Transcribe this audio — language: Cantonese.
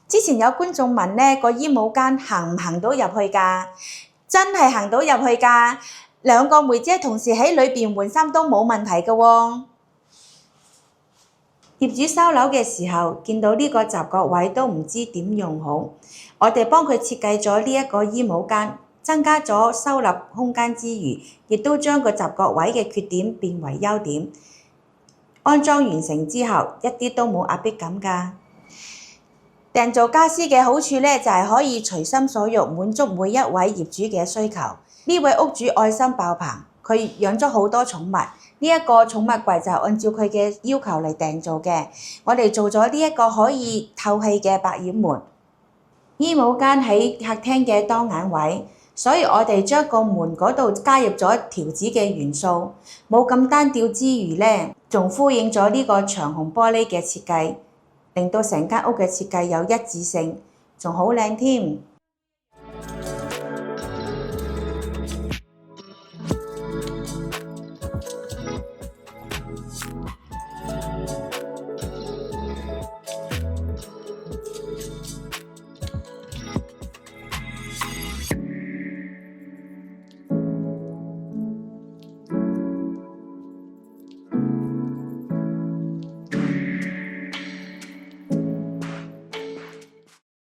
之前有觀眾問呢個衣帽間行唔行到入去㗎？真係行到入去㗎，兩個妹姐同時喺裏邊換衫都冇問題㗎喎。業主收樓嘅時候，見到呢個雜角位都唔知點用好，我哋幫佢設計咗呢一個衣帽間，增加咗收納空間之餘，亦都將個雜角位嘅缺點變為優點。安裝完成之後，一啲都冇壓迫感㗎。訂做家私嘅好處呢，就係可以隨心所欲滿足每一位業主嘅需求。呢位屋主愛心爆棚，佢養咗好多寵物，呢一個寵物櫃就係按照佢嘅要求嚟訂做嘅。我哋做咗呢一個可以透氣嘅百葉門，衣帽間喺客廳嘅當眼位，所以我哋將個門嗰度加入咗條子嘅元素，冇咁單調之餘呢，仲呼應咗呢個長虹玻璃嘅設計，令到成間屋嘅設計有一致性，仲好靚添。